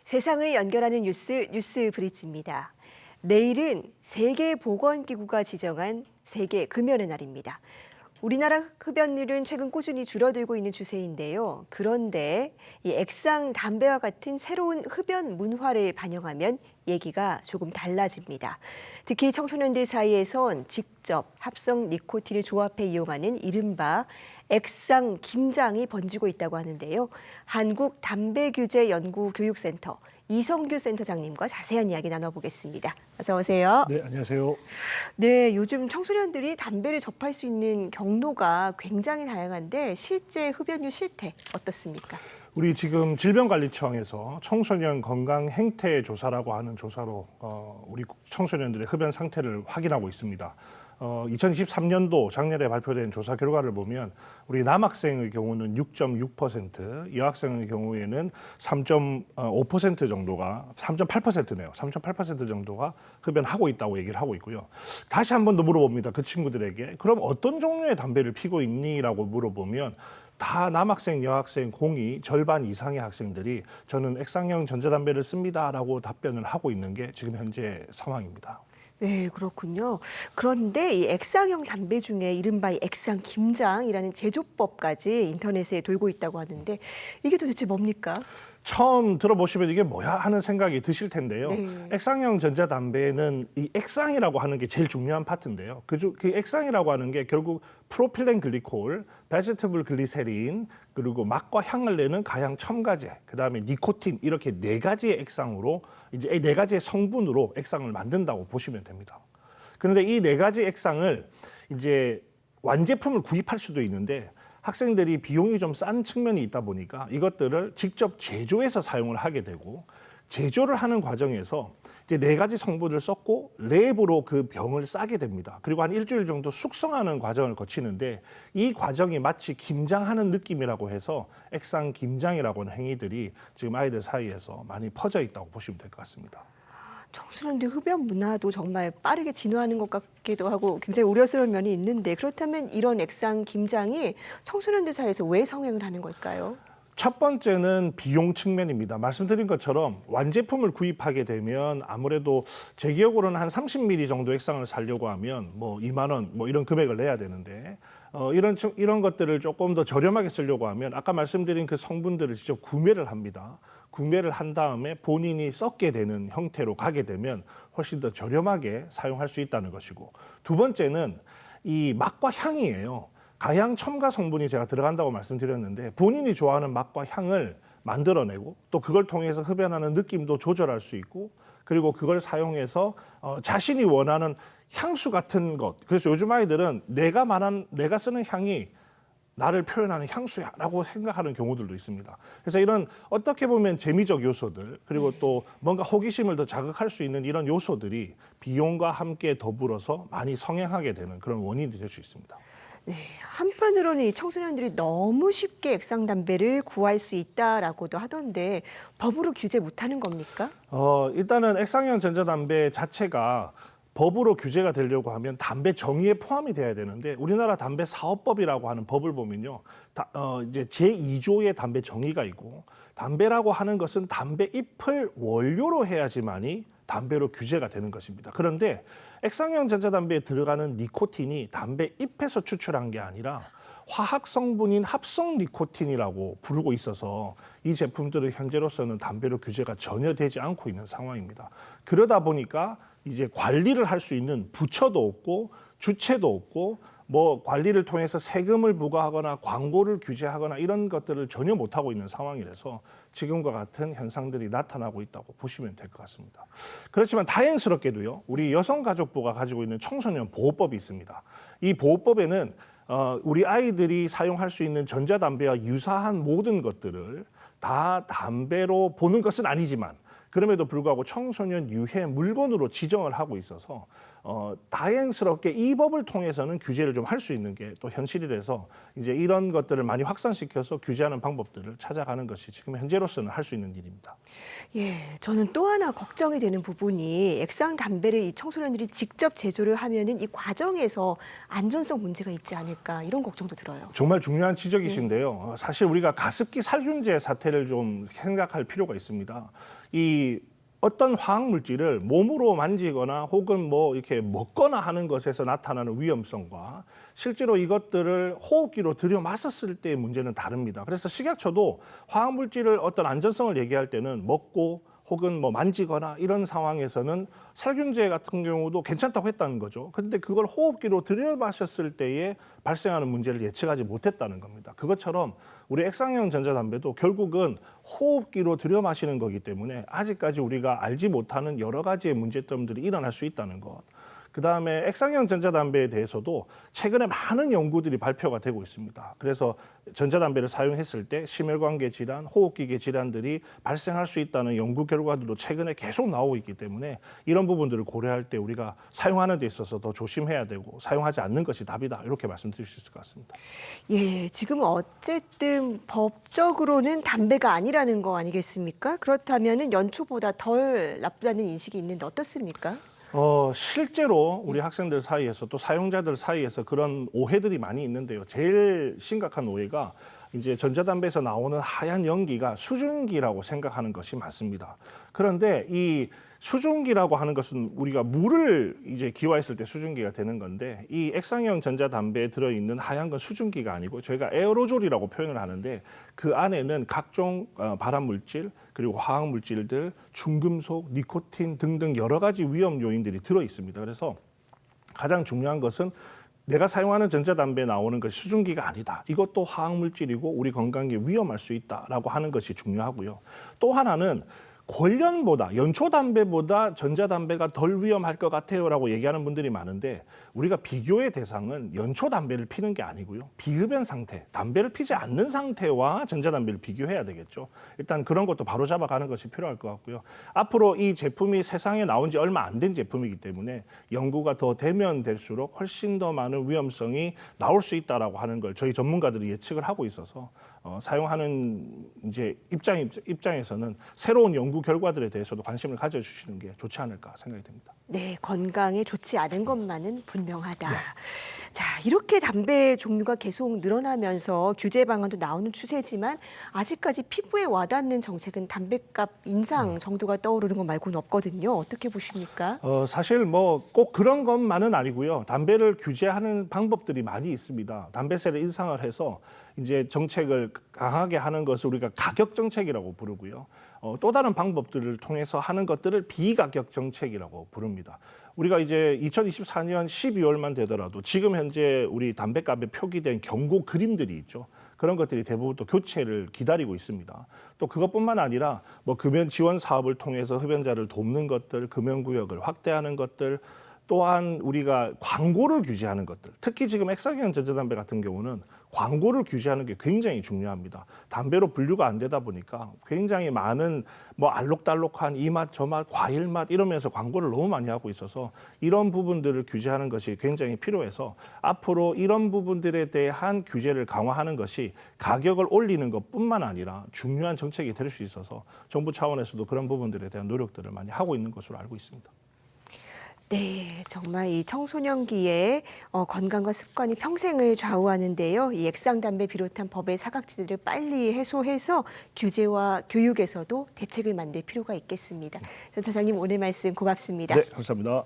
세상을 연결하는 뉴스, 뉴스 브릿지입니다. 내일은 세계보건기구가 지정한 세계 금연의 날입니다. 우리나라 흡연율은 최근 꾸준히 줄어들고 있는 추세인데요. 그런데 이 액상 담배와 같은 새로운 흡연 문화를 반영하면 얘기가 조금 달라집니다. 특히 청소년들 사이에선 직접 합성 니코틴을 조합해 이용하는 이른바 액상 김장이 번지고 있다고 하는데요. 한국담배규제연구교육센터 이성규 센터장님과 자세한 이야기 나눠보겠습니다. 어서 오세요. 네, 안녕하세요. 네, 요즘 청소년들이 담배를 접할 수 있는 경로가 굉장히 다양한데 실제 흡연율 실태 어떻습니까? 우리 지금 질병관리청에서 청소년 건강 행태 조사라고 하는 조사로 우리 청소년들의 흡연 상태를 확인하고 있습니다. 2023년도 작년에 발표된 조사 결과를 보면 우리 남학생의 경우는 6.6%, 여학생의 경우에는 3.5% 정도가 3.8%네요. 3.8% 정도가 흡연하고 있다고 얘기를 하고 있고요. 다시 한 번 더 물어봅니다. 그 친구들에게. 그럼 어떤 종류의 담배를 피고 있니?라고 물어보면 다 남학생, 여학생 공이 절반 이상의 학생들이 저는 액상형 전자담배를 씁니다라고 답변을 하고 있는 게 지금 현재 상황입니다. 네, 그렇군요. 그런데 이 액상형 담배 중에 이른바 이 액상 김장이라는 제조법까지 인터넷에 돌고 있다고 하는데 이게 도대체 뭡니까? 처음 들어보시면 이게 뭐야 하는 생각이 드실 텐데요. 네. 액상형 전자담배는 이 액상이라고 하는 게 제일 중요한 파트인데요. 그 액상이라고 하는 게 결국 프로필렌 글리콜, 베지터블 글리세린, 그리고 맛과 향을 내는 가양 첨가제, 그다음에 니코틴 이렇게 네 가지의 액상으로 이제 이 네 가지의 성분으로 액상을 만든다고 보시면 됩니다. 그런데 이 네 가지 액상을 이제 완제품을 구입할 수도 있는데 학생들이 비용이 좀 싼 측면이 있다 보니까 이것들을 직접 제조해서 사용을 하게 되고 제조를 하는 과정에서 이제 네 가지 성분을 썼고 랩으로 그 병을 싸게 됩니다. 그리고 한 일주일 정도 숙성하는 과정을 거치는데 이 과정이 마치 김장하는 느낌이라고 해서 액상 김장이라고 하는 행위들이 지금 아이들 사이에서 많이 퍼져 있다고 보시면 될 것 같습니다. 청소년들 흡연 문화도 정말 빠르게 진화하는 것 같기도 하고 굉장히 우려스러운 면이 있는데 그렇다면 이런 액상 김장이 청소년들 사이에서 왜 성행을 하는 걸까요? 첫 번째는 비용 측면입니다. 말씀드린 것처럼 완제품을 구입하게 되면 아무래도 제 기억으로는 한 30ml 정도 액상을 사려고 하면 뭐 2만 원 뭐 이런 금액을 내야 되는데 이런 것들을 조금 더 저렴하게 쓰려고 하면 아까 말씀드린 그 성분들을 직접 구매를 합니다. 구매를 한 다음에 본인이 썩게 되는 형태로 가게 되면 훨씬 더 저렴하게 사용할 수 있다는 것이고 두 번째는 이 맛과 향이에요. 가양 첨가 성분이 제가 들어간다고 말씀드렸는데 본인이 좋아하는 맛과 향을 만들어내고 또 그걸 통해서 흡연하는 느낌도 조절할 수 있고 그리고 그걸 사용해서 자신이 원하는 향수 같은 것. 그래서 요즘 아이들은 내가 쓰는 향이 나를 표현하는 향수야라고 생각하는 경우들도 있습니다. 그래서 이런 어떻게 보면 재미적 요소들 그리고 또 뭔가 호기심을 더 자극할 수 있는 이런 요소들이 비용과 함께 더불어서 많이 성행하게 되는 그런 원인이 될 수 있습니다. 네, 한편으로는 이 청소년들이 너무 쉽게 액상 담배를 구할 수 있다라고도 하던데 법으로 규제 못하는 겁니까? 일단은 액상형 전자담배 자체가 법으로 규제가 되려고 하면 담배 정의에 포함이 돼야 되는데 우리나라 담배 사업법이라고 하는 법을 보면요, 이제 제2조의 담배 정의가 있고 담배라고 하는 것은 담배 잎을 원료로 해야지만이 담배로 규제가 되는 것입니다. 그런데 액상형 전자담배에 들어가는 니코틴이 담배 잎에서 추출한 게 아니라 화학 성분인 합성 니코틴이라고 부르고 있어서 이 제품들은 현재로서는 담배로 규제가 전혀 되지 않고 있는 상황입니다. 그러다 보니까 이제 관리를 할 수 있는 부처도 없고 주체도 없고 뭐 관리를 통해서 세금을 부과하거나 광고를 규제하거나 이런 것들을 전혀 못하고 있는 상황이라서 지금과 같은 현상들이 나타나고 있다고 보시면 될 것 같습니다. 그렇지만 다행스럽게도요, 우리 여성가족부가 가지고 있는 청소년 보호법이 있습니다. 이 보호법에는 우리 아이들이 사용할 수 있는 전자담배와 유사한 모든 것들을 다 담배로 보는 것은 아니지만 그럼에도 불구하고 청소년 유해 물건으로 지정을 하고 있어서 다행스럽게 이 법을 통해서는 규제를 좀 할 수 있는 게 또 현실이라서 이제 이런 것들을 많이 확산시켜서 규제하는 방법들을 찾아가는 것이 지금 현재로서는 할 수 있는 일입니다. 예, 저는 또 하나 걱정이 되는 부분이 액상 담배를 이 청소년들이 직접 제조를 하면은 이 과정에서 안전성 문제가 있지 않을까 이런 걱정도 들어요. 정말 중요한 지적이신데요. 사실 우리가 가습기 살균제 사태를 좀 생각할 필요가 있습니다. 이 어떤 화학 물질을 몸으로 만지거나 혹은 뭐 이렇게 먹거나 하는 것에서 나타나는 위험성과 실제로 이것들을 호흡기로 들여 마셨을 때의 문제는 다릅니다. 그래서 식약처도 화학 물질을 어떤 안전성을 얘기할 때는 먹고 혹은 뭐 만지거나 이런 상황에서는 살균제 같은 경우도 괜찮다고 했다는 거죠. 그런데 그걸 호흡기로 들여 마셨을 때에 발생하는 문제를 예측하지 못했다는 겁니다. 그것처럼 우리 액상형 전자담배도 결국은 호흡기로 들여 마시는 거기 때문에 아직까지 우리가 알지 못하는 여러 가지의 문제점들이 일어날 수 있다는 것. 그다음에 액상형 전자담배에 대해서도 최근에 많은 연구들이 발표가 되고 있습니다. 그래서 전자담배를 사용했을 때 심혈관계 질환, 호흡기계 질환들이 발생할 수 있다는 연구 결과들도 최근에 계속 나오고 있기 때문에 이런 부분들을 고려할 때 우리가 사용하는 데 있어서 더 조심해야 되고 사용하지 않는 것이 답이다. 이렇게 말씀드릴 수 있을 것 같습니다. 예, 지금 어쨌든 법적으로는 담배가 아니라는 거 아니겠습니까? 그렇다면은 연초보다 덜 나쁘다는 인식이 있는데 어떻습니까? 실제로 우리 학생들 사이에서 또 사용자들 사이에서 그런 오해들이 많이 있는데요. 제일 심각한 오해가 이제 전자담배에서 나오는 하얀 연기가 수증기라고 생각하는 것이 많습니다. 그런데 이 수증기라고 하는 것은 우리가 물을 이제 기화했을 때 수증기가 되는 건데 이 액상형 전자담배에 들어있는 하얀 건 수증기가 아니고 저희가 에어로졸이라고 표현을 하는데 그 안에는 각종 발암물질 그리고 화학물질들, 중금속, 니코틴 등등 여러 가지 위험 요인들이 들어 있습니다. 그래서 가장 중요한 것은 내가 사용하는 전자담배에 나오는 것이 수증기가 아니다. 이것도 화학물질이고 우리 건강에 위험할 수 있다라고 하는 것이 중요하고요. 또 하나는 권련보다 연초담배보다 전자담배가 덜 위험할 것 같아요라고 얘기하는 분들이 많은데 우리가 비교의 대상은 연초담배를 피는 게 아니고요. 비흡연 상태, 담배를 피지 않는 상태와 전자담배를 비교해야 되겠죠. 일단 그런 것도 바로잡아가는 것이 필요할 것 같고요. 앞으로 이 제품이 세상에 나온 지 얼마 안 된 제품이기 때문에 연구가 더 되면 될수록 훨씬 더 많은 위험성이 나올 수 있다라고 하는 걸 저희 전문가들이 예측을 하고 있어서 사용하는 이제 입장에서는 새로운 연구 결과들에 대해서도 관심을 가져주시는 게 좋지 않을까 생각이 됩니다. 네, 건강에 좋지 않은 것만은 분명하다. 네. 자, 이렇게 담배 종류가 계속 늘어나면서 규제 방안도 나오는 추세지만 아직까지 피부에 와닿는 정책은 담배값 인상 정도가 떠오르는 것 말고는 없거든요. 어떻게 보십니까? 사실 뭐 꼭 그런 것만은 아니고요. 담배를 규제하는 방법들이 많이 있습니다. 담배세를 인상을 해서 이제 정책을 강하게 하는 것을 우리가 가격 정책이라고 부르고요. 또 다른 방법들을 통해서 하는 것들을 비가격 정책이라고 부릅니다. 우리가 이제 2024년 12월만 되더라도 지금 현재 우리 담배값에 표기된 경고 그림들이 있죠. 그런 것들이 대부분 또 교체를 기다리고 있습니다. 또 그것뿐만 아니라 뭐 금연 지원 사업을 통해서 흡연자를 돕는 것들, 금연구역을 확대하는 것들, 또한 우리가 광고를 규제하는 것들, 특히 지금 액상형 전자담배 같은 경우는 광고를 규제하는 게 굉장히 중요합니다. 담배로 분류가 안 되다 보니까 굉장히 많은 뭐 알록달록한 이 맛, 저 맛, 과일 맛 이러면서 광고를 너무 많이 하고 있어서 이런 부분들을 규제하는 것이 굉장히 필요해서 앞으로 이런 부분들에 대한 규제를 강화하는 것이 가격을 올리는 것뿐만 아니라 중요한 정책이 될 수 있어서 정부 차원에서도 그런 부분들에 대한 노력들을 많이 하고 있는 것으로 알고 있습니다. 네, 정말 이 청소년기의 건강과 습관이 평생을 좌우하는데요. 이 액상담배 비롯한 법의 사각지대를 빨리 해소해서 규제와 교육에서도 대책을 만들 필요가 있겠습니다. 센터장님 오늘 말씀 고맙습니다. 네, 감사합니다.